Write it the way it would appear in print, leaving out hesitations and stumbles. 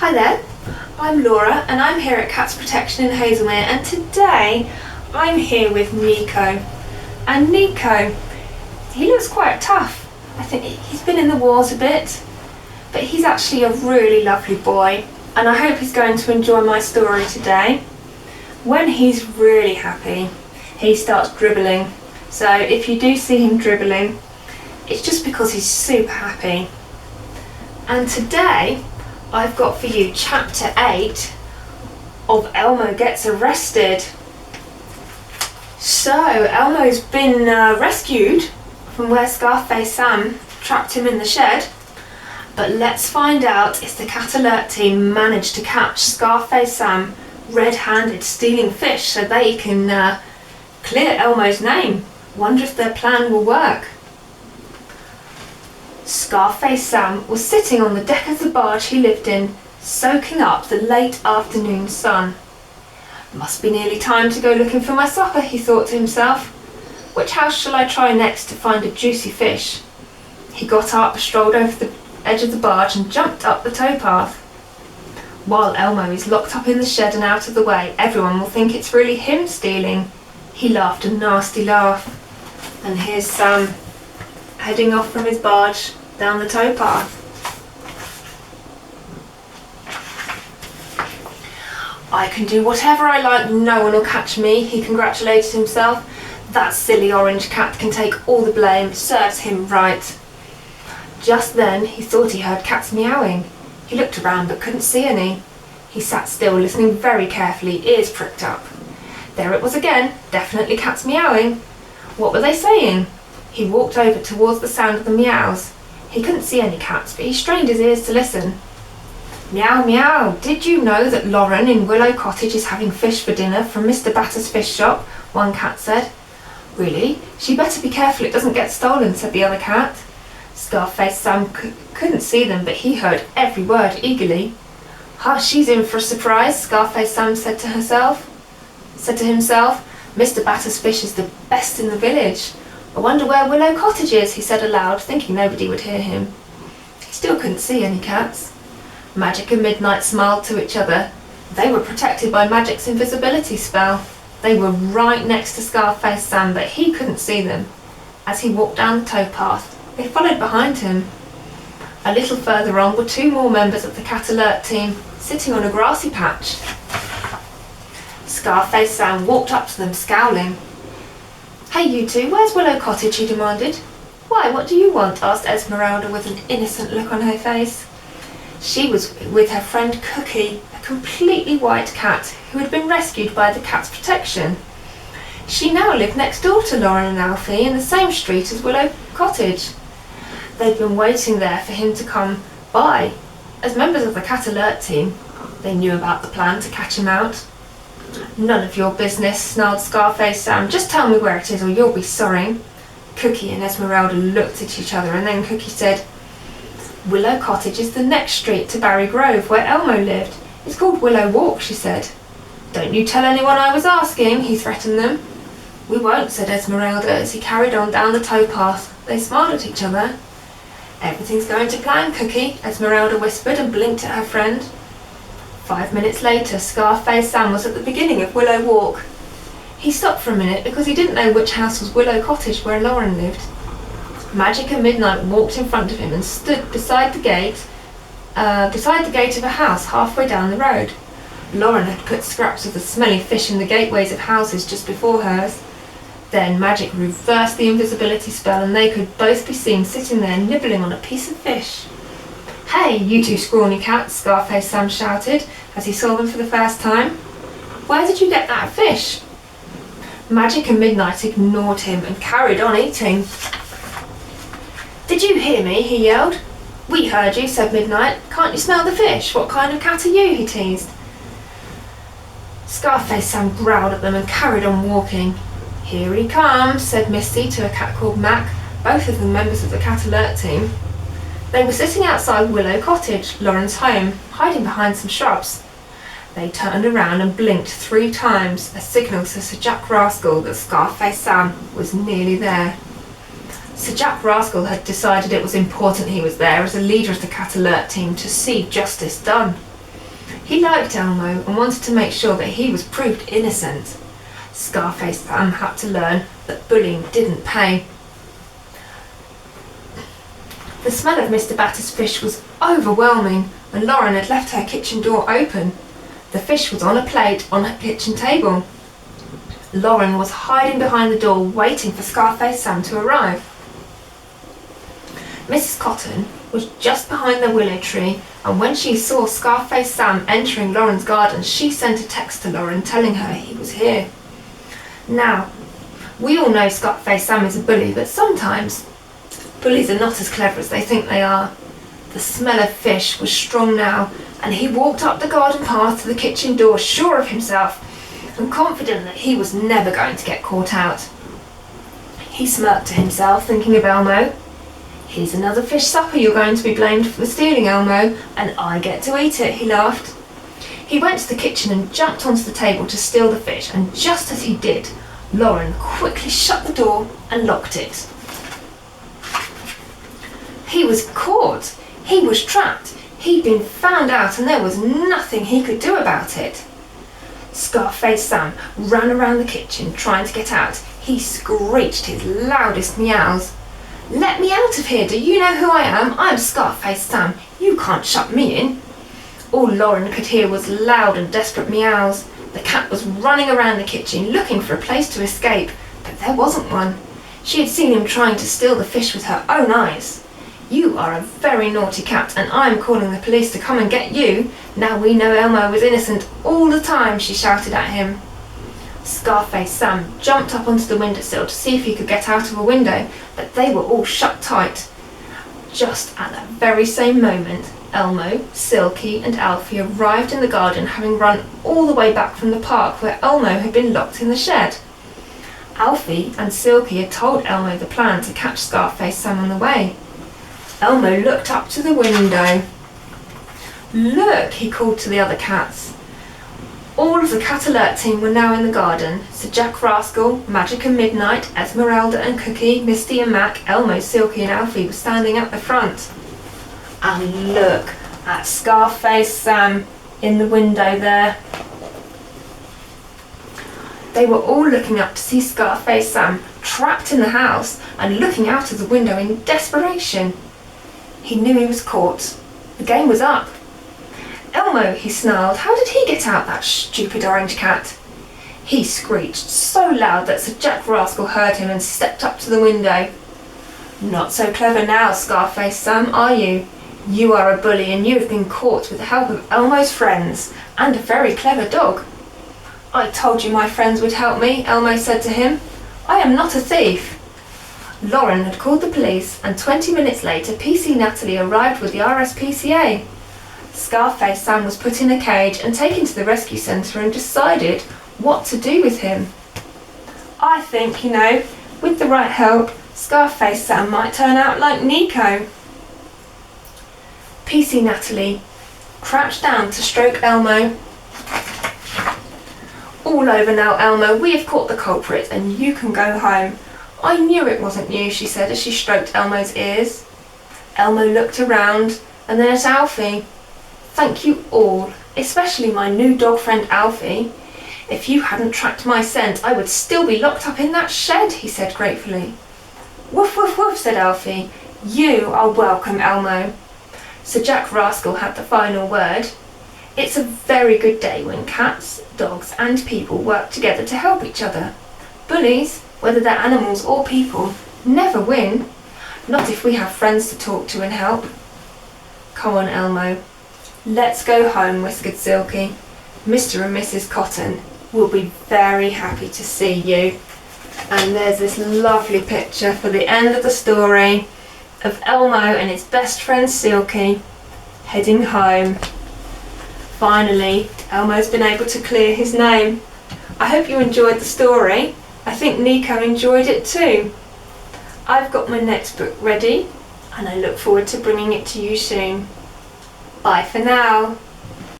Hi there, I'm Laura and I'm here at Cats Protection in Hazelmere, and today I'm here with Neko. And Neko, he looks quite tough. I think he's been in the wars a bit, but he's actually a really lovely boy, and I hope he's going to enjoy my story today. When he's really happy, he starts dribbling. So if you do see him dribbling, it's just because he's super happy. And today I've got for you chapter 8 of Elmo Gets Arrested. So Elmo's been rescued from where Scarface Sam trapped him in the shed. But let's find out if the Cat Alert team managed to catch Scarface Sam red-handed stealing fish so they can clear Elmo's name. Wonder if their plan will work. Scarface Sam was sitting on the deck of the barge he lived in, soaking up the late afternoon sun. Must be nearly time to go looking for my supper, he thought to himself. Which house shall I try next to find a juicy fish? He got up, strolled over the edge of the barge and jumped up the towpath. While Elmo is locked up in the shed and out of the way, everyone will think it's really him stealing. He laughed a nasty laugh. And here's Sam, heading off from his barge down the towpath. I can do whatever I like, no one will catch me, he congratulated himself. That silly orange cat can take all the blame, serves him right. Just then he thought he heard cats meowing. He looked around but couldn't see any. He sat still, listening very carefully, ears pricked up. There it was again, definitely cats meowing. What were they saying? He walked over towards the sound of the meows. He couldn't see any cats, but he strained his ears to listen. Meow, meow, did you know that Lauren in Willow Cottage is having fish for dinner from Mr. Batter's fish shop? One cat said. Really? She better be careful it doesn't get stolen, said the other cat. Scarface Sam couldn't see them, but he heard every word eagerly. She's in for a surprise, Scarface Sam said to himself. Mr. Batter's fish is the best in the village. I wonder where Willow Cottage is, he said aloud, thinking nobody would hear him. He still couldn't see any cats. Magic and Midnight smiled to each other. They were protected by Magic's invisibility spell. They were right next to Scarface Sam, but he couldn't see them. As he walked down the towpath, they followed behind him. A little further on were two more members of the Cat Alert team, sitting on a grassy patch. Scarface Sam walked up to them, scowling. Hey you two, where's Willow Cottage, he demanded. Why, what do you want? Asked Esmeralda with an innocent look on her face. She was with her friend Cookie, a completely white cat who had been rescued by the Cat's Protection. She now lived next door to Lauren and Alfie in the same street as Willow Cottage. They'd been waiting there for him to come by. As members of the Cat Alert team, they knew about the plan to catch him out. None of your business, snarled Scarface Sam. Just tell me where it is or you'll be sorry. Cookie and Esmeralda looked at each other, and then Cookie said, Willow Cottage is the next street to Barry Grove, where Elmo lived. It's called Willow Walk, she said. Don't you tell anyone I was asking, he threatened them. We won't, said Esmeralda as he carried on down the towpath. They smiled at each other. Everything's going to plan, Cookie, Esmeralda whispered and blinked at her friend. 5 minutes later, Scarface Sam was at the beginning of Willow Walk. He stopped for a minute because he didn't know which house was Willow Cottage where Lauren lived. Magic and Midnight walked in front of him and stood beside the gate of a house halfway down the road. Lauren had put scraps of the smelly fish in the gateways of houses just before hers. Then Magic reversed the invisibility spell and they could both be seen sitting there nibbling on a piece of fish. Hey, you two scrawny cats, Scarface Sam shouted as he saw them for the first time. Where did you get that fish? Magic and Midnight ignored him and carried on eating. Did you hear me? He yelled. We heard you, said Midnight. Can't you smell the fish? What kind of cat are you? He teased. Scarface Sam growled at them and carried on walking. Here he comes, said Misty to a cat called Mac, both of them members of the Cat Alert team. They were sitting outside Willow Cottage, Lauren's home, hiding behind some shrubs. They turned around and blinked 3 times, a signal to Sir Jack Rascal that Scarface Sam was nearly there. Sir Jack Rascal had decided it was important he was there as a leader of the Cat Alert team to see justice done. He liked Elmo and wanted to make sure that he was proved innocent. Scarface Sam had to learn that bullying didn't pay. The smell of Mr. Batter's fish was overwhelming, and Lauren had left her kitchen door open. The fish was on a plate on her kitchen table. Lauren was hiding behind the door, waiting for Scarface Sam to arrive. Mrs. Cotton was just behind the willow tree, and when she saw Scarface Sam entering Lauren's garden, she sent a text to Lauren telling her he was here. Now, we all know Scarface Sam is a bully, but sometimes bullies are not as clever as they think they are. The smell of fish was strong now, and he walked up the garden path to the kitchen door, sure of himself and confident that he was never going to get caught out. He smirked to himself, thinking of Elmo. Here's another fish supper you're going to be blamed for stealing, Elmo, and I get to eat it, he laughed. He went to the kitchen and jumped onto the table to steal the fish, and just as he did, Lauren quickly shut the door and locked it. He was caught. He was trapped. He'd been found out, and there was nothing he could do about it. Scarface Sam ran around the kitchen trying to get out. He screeched his loudest meows. Let me out of here, do you know who I am? I'm Scarface Sam. You can't shut me in. All Lauren could hear was loud and desperate meows. The cat was running around the kitchen looking for a place to escape, but there wasn't one. She had seen him trying to steal the fish with her own eyes. You are a very naughty cat, and I'm calling the police to come and get you. Now we know Elmo was innocent all the time, she shouted at him. Scarface Sam jumped up onto the windowsill to see if he could get out of a window, but they were all shut tight. Just at that very same moment, Elmo, Silky and Alfie arrived in the garden, having run all the way back from the park where Elmo had been locked in the shed. Alfie and Silky had told Elmo the plan to catch Scarface Sam on the way. Elmo looked up to the window. Look, he called to the other cats. All of the Cat Alert team were now in the garden. Sir Jack Rascal, Magic and Midnight, Esmeralda and Cookie, Misty and Mac, Elmo, Silky and Alfie were standing at the front. And look at Scarface Sam in the window there. They were all looking up to see Scarface Sam trapped in the house and looking out of the window in desperation. He knew he was caught. The game was up. Elmo, he snarled, how did he get out, that stupid orange cat? He screeched so loud that Sir Jack Rascal heard him and stepped up to the window. Not so clever now, Scarface Sam, are you? You are a bully, and you have been caught with the help of Elmo's friends and a very clever dog. I told you my friends would help me, Elmo said to him. I am not a thief. Lauren had called the police, and 20 minutes later PC Natalie arrived with the RSPCA. Scarface Sam was put in a cage and taken to the rescue centre and decided what to do with him. I think, with the right help, Scarface Sam might turn out like Neko. PC Natalie crouched down to stroke Elmo. All over now, Elmo, we have caught the culprit and you can go home. I knew it wasn't you, she said as she stroked Elmo's ears. Elmo looked around and then at Alfie. Thank you all, especially my new dog friend Alfie. If you hadn't tracked my scent, I would still be locked up in that shed, he said gratefully. Woof, woof, woof, said Alfie. You are welcome, Elmo. Sir Jack Rascal had the final word. It's a very good day when cats, dogs and people work together to help each other. Bullies, whether they're animals or people, never win. Not if we have friends to talk to and help. Come on, Elmo. Let's go home, whispered Silky. Mr. and Mrs. Cotton will be very happy to see you. And there's this lovely picture for the end of the story of Elmo and his best friend Silky heading home. Finally, Elmo's been able to clear his name. I hope you enjoyed the story. I think Neko enjoyed it too. I've got my next book ready and I look forward to bringing it to you soon. Bye for now.